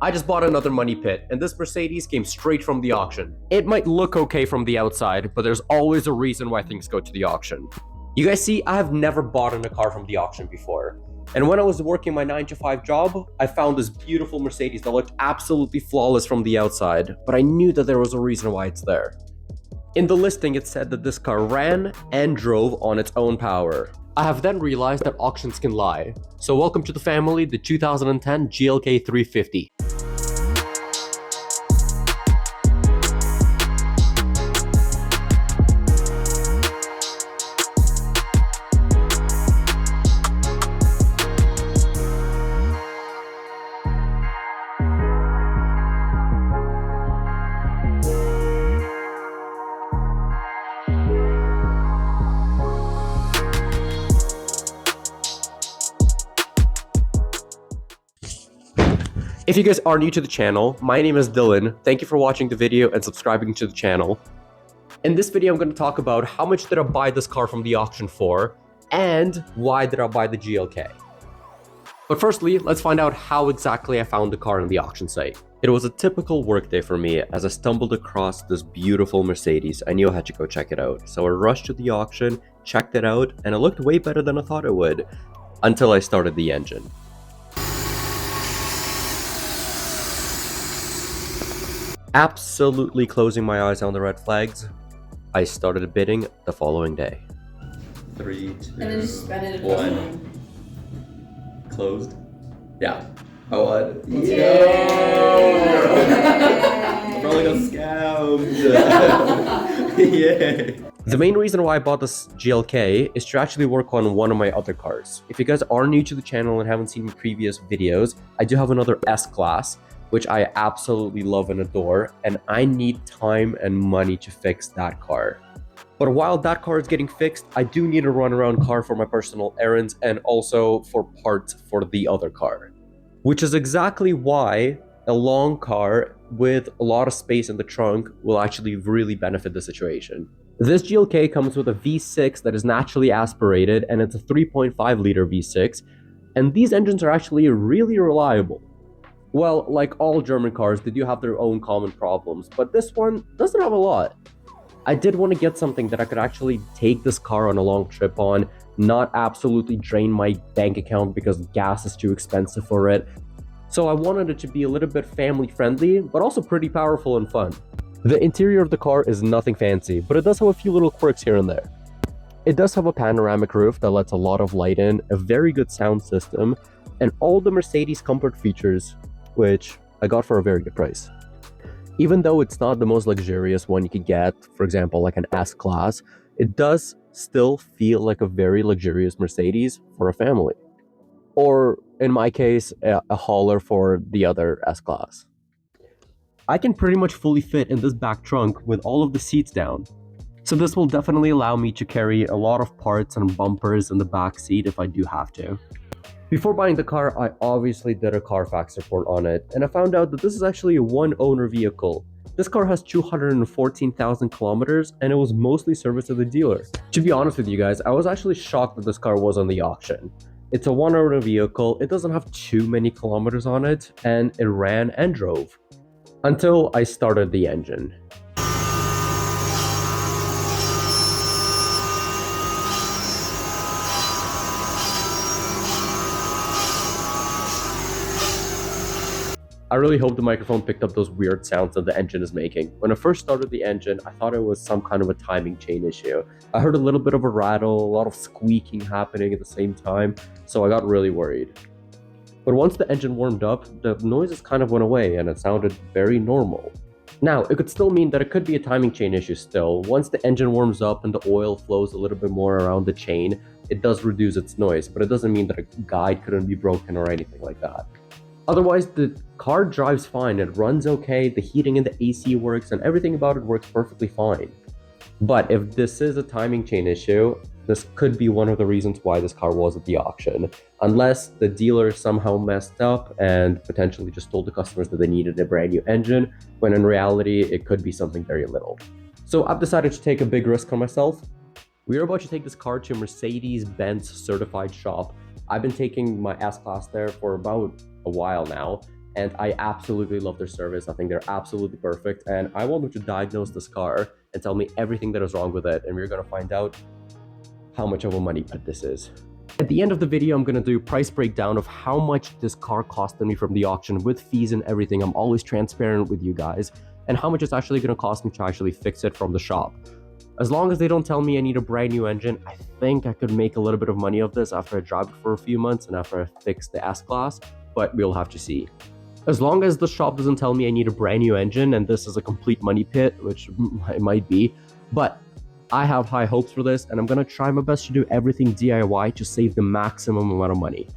I just bought another money pit, and this Mercedes came straight from the auction. It might look okay from the outside, but there's always a reason why things go to the auction. You guys see, I have never bought in a car from the auction before. And when I was working my 9-to-5 job, I found this beautiful Mercedes that looked absolutely flawless from the outside, but I knew that there was a reason why it's there. In the listing, it said that this car ran and drove on its own power. I have then realized that auctions can lie. So welcome to the family, the 2010 GLK 350. If you guys are new to the channel, my name is Dylan. Thank you for watching the video and subscribing to the channel. In this video, I'm going to talk about how much did I buy this car from the auction for, and why did I buy the GLK. But firstly, let's find out how exactly I found the car on the auction site. It was a typical workday for me as I stumbled across this beautiful Mercedes. I knew I had to go check it out. So I rushed to the auction, checked it out, and it looked way better than I thought it would, until I started the engine. Absolutely closing my eyes on the red flags, I started bidding the following day. 3, 2, And then just spend it 1. Closed. Yeah. I won. Yeah. Probably got scammed. Yay. The main reason why I bought this GLK is to actually work on one of my other cars. If you guys are new to the channel and haven't seen my previous videos, I do have another S-Class, which I absolutely love and adore, and I need time and money to fix that car. But while that car is getting fixed, I do need a runaround car for my personal errands and also for parts for the other car. Which is exactly why a long car with a lot of space in the trunk will actually really benefit the situation. This GLK comes with a V6 that is naturally aspirated, and it's a 3.5 liter V6, and these engines are actually really reliable. Well, like all German cars, they do have their own common problems, but this one doesn't have a lot. I did want to get something that I could actually take this car on a long trip on, not absolutely drain my bank account because gas is too expensive for it. So I wanted it to be a little bit family friendly, but also pretty powerful and fun. The interior of the car is nothing fancy, but it does have a few little quirks here and there. It does have a panoramic roof that lets a lot of light in, a very good sound system, and all the Mercedes comfort features, which I got for a very good price. Even though it's not the most luxurious one you could get, for example, like an S-Class, it does still feel like a very luxurious Mercedes for a family. Or, in my case, a hauler for the other S-Class. I can pretty much fully fit in this back trunk with all of the seats down. So this will definitely allow me to carry a lot of parts and bumpers in the back seat if I do have to. Before buying the car, I obviously did a Carfax report on it, and I found out that this is actually a one-owner vehicle. This car has 214,000 kilometers, and it was mostly serviced at the dealer. To be honest with you guys, I was actually shocked that this car was on the auction. It's a one-owner vehicle, it doesn't have too many kilometers on it, and it ran and drove. Until I started the engine. I really hope the microphone picked up those weird sounds that the engine is making. When I first started the engine, I thought it was some kind of a timing chain issue. I heard a little bit of a rattle, a lot of squeaking happening at the same time, so I got really worried. But once the engine warmed up, the noises kind of went away and it sounded very normal. Now, it could still mean that it could be a timing chain issue still. Once the engine warms up and the oil flows a little bit more around the chain, it does reduce its noise, but it doesn't mean that a guide couldn't be broken or anything like that. Otherwise, the car drives fine, it runs okay, the heating and the AC works, and everything about it works perfectly fine. But if this is a timing chain issue, this could be one of the reasons why this car was at the auction. Unless the dealer somehow messed up and potentially just told the customers that they needed a brand new engine, when in reality, it could be something very little. So I've decided to take a big risk on myself. We are about to take this car to a Mercedes-Benz certified shop. I've been taking my S-Class there for about a while now, and I absolutely love their service. I think they're absolutely perfect, and I want them to diagnose this car and tell me everything that is wrong with it, and we're gonna find out how much of a money pit this is. At the end of the video, I'm gonna do a price breakdown of how much this car costed me from the auction with fees and everything. I'm always transparent with you guys, and how much it's actually gonna cost me to actually fix it from the shop. As long as they don't tell me I need a brand new engine, I think I could make a little bit of money of this after I drive it for a few months and after I fix the S-Class, but we'll have to see. As long as the shop doesn't tell me I need a brand new engine and this is a complete money pit, which it might be, but I have high hopes for this, and I'm gonna try my best to do everything DIY to save the maximum amount of money.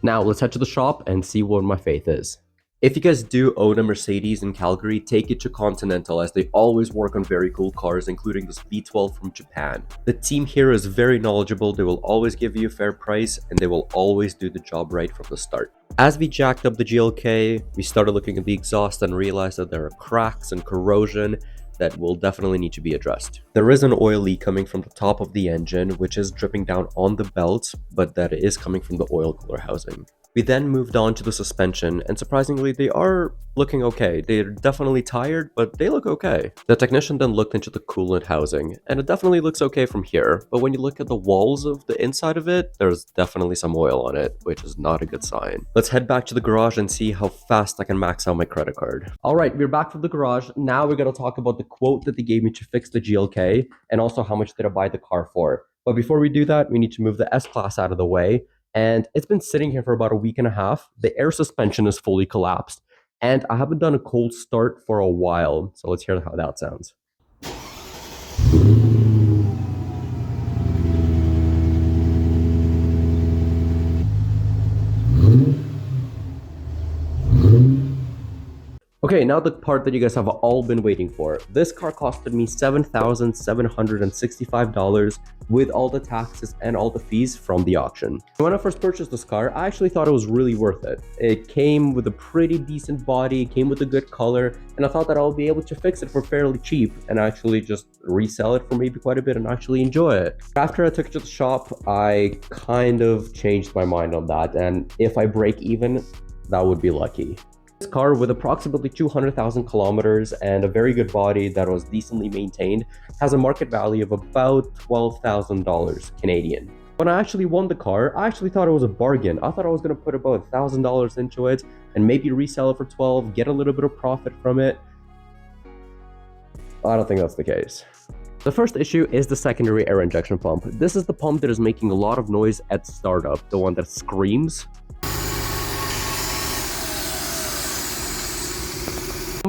Now, let's head to the shop and see what my faith is. If you guys do own a Mercedes in Calgary, take it to Continental, as they always work on very cool cars, including this V12 from Japan. The team here is very knowledgeable, they will always give you a fair price, and they will always do the job right from the start. As we jacked up the GLK, we started looking at the exhaust and realized that there are cracks and corrosion that will definitely need to be addressed. There is an oil leak coming from the top of the engine, which is dripping down on the belt, but that is coming from the oil cooler housing. We then moved on to the suspension, and surprisingly, they are looking okay. They're definitely tired, but they look okay. The technician then looked into the coolant housing, and it definitely looks okay from here, but when you look at the walls of the inside of it, there's definitely some oil on it, which is not a good sign. Let's head back to the garage and see how fast I can max out my credit card. All right, we're back from the garage. Now we're gonna talk about the quote that they gave me to fix the GLK, and also how much did I buy the car for. But before we do that, we need to move the S-Class out of the way. And it's been sitting here for about a week and a half. The air suspension is fully collapsed, and I haven't done a cold start for a while. So let's hear how that sounds. Okay, now the part that you guys have all been waiting for. This car costed me $7,765 with all the taxes and all the fees from the auction. When I first purchased this car, I actually thought it was really worth it. It came with a pretty decent body, it came with a good color, and I thought that I'll be able to fix it for fairly cheap and actually just resell it for maybe quite a bit and actually enjoy it. After I took it to the shop, I kind of changed my mind on that, and if I break even, that would be lucky. This car, with approximately 200,000 kilometers and a very good body that was decently maintained, has a market value of about $12,000 Canadian. When I actually won the car, I actually thought it was a bargain. I thought I was going to put about $1,000 into it and maybe resell it for $12,000, get a little bit of profit from it. I don't think that's the case. The first issue is the secondary air injection pump. This is the pump that is making a lot of noise at startup, the one that screams.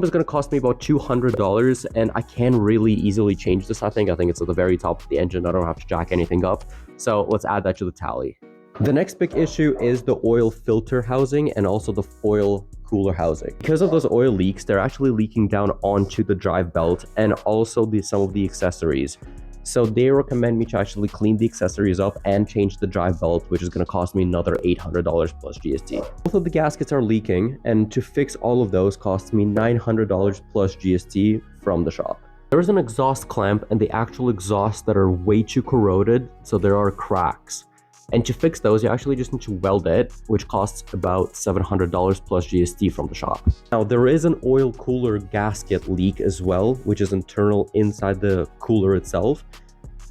Is going to cost me about $200, and I can really easily change this. I think it's at the very top of the engine. I don't have to jack anything up, so let's add that to the tally. The next big issue is the oil filter housing and also the oil cooler housing. Because of those oil leaks, they're actually leaking down onto the drive belt and also some of the accessories. So they recommend me to actually clean the accessories up and change the drive belt, which is going to cost me another $800 plus GST. Both of the gaskets are leaking, and to fix all of those costs me $900 plus GST from the shop. There is an exhaust clamp and the actual exhausts that are way too corroded, so there are cracks. And to fix those, you actually just need to weld it, which costs about $700 plus GST from the shop. Now, there is an oil cooler gasket leak as well, which is internal inside the cooler itself.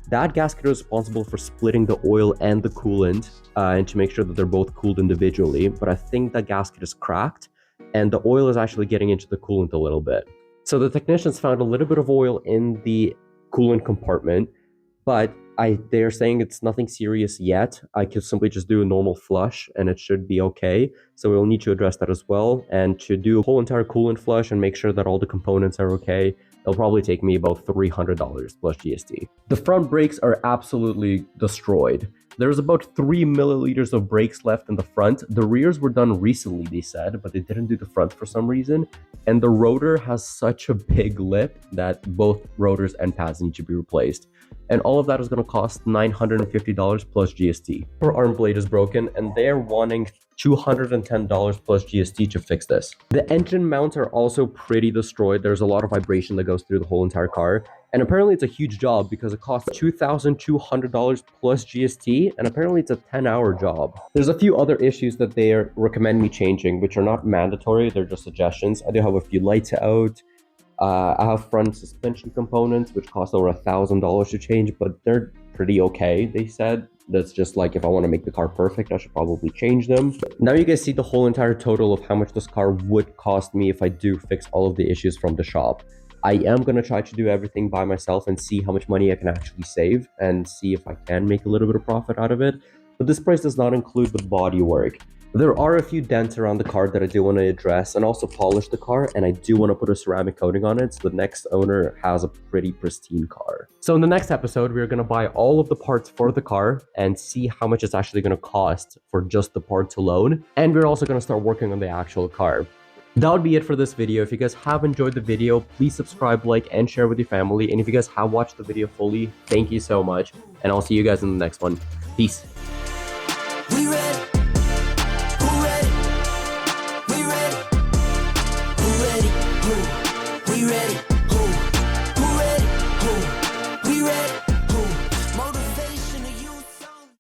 That gasket is responsible for splitting the oil and the coolant and to make sure that they're both cooled individually. But I think that gasket is cracked and the oil is actually getting into the coolant a little bit. So the technicians found a little bit of oil in the coolant compartment, but they're saying it's nothing serious yet. I could simply just do a normal flush and it should be okay. So we'll need to address that as well. And to do a whole entire coolant flush and make sure that all the components are okay, it'll probably take me about $300 plus GST. The front brakes are absolutely destroyed. There's about 3 milliliters of brakes left in the front. The rears were done recently, they said, but they didn't do the front for some reason. And the rotor has such a big lip that both rotors and pads need to be replaced. And all of that is going to cost $950 plus GST. Our arm blade is broken and they're wanting $210 plus GST to fix this. The engine mounts are also pretty destroyed. There's a lot of vibration that goes through the whole entire car. And apparently it's a huge job because it costs $2,200 plus GST, and apparently it's a 10-hour job. There's a few other issues that they recommend me changing, which are not mandatory, they're just suggestions. I do have a few lights out. I have front suspension components, which cost over $1,000 to change, but they're pretty okay, they said. That's just like, if I want to make the car perfect, I should probably change them. Now you guys see the whole entire total of how much this car would cost me if I do fix all of the issues from the shop. I am going to try to do everything by myself and see how much money I can actually save and see if I can make a little bit of profit out of it. But this price does not include the body work. There are a few dents around the car that I do want to address and also polish the car, and I do want to put a ceramic coating on it so the next owner has a pretty pristine car. So in the next episode, we're going to buy all of the parts for the car and see how much it's actually going to cost for just the parts alone. And we're also going to start working on the actual car. That would be it for this video. If you guys have enjoyed the video, please subscribe, like, and share with your family. And if you guys have watched the video fully, thank you so much. And I'll see you guys in the next one. Peace. We ready? Who ready? We ready? Who ready? Who? We ready?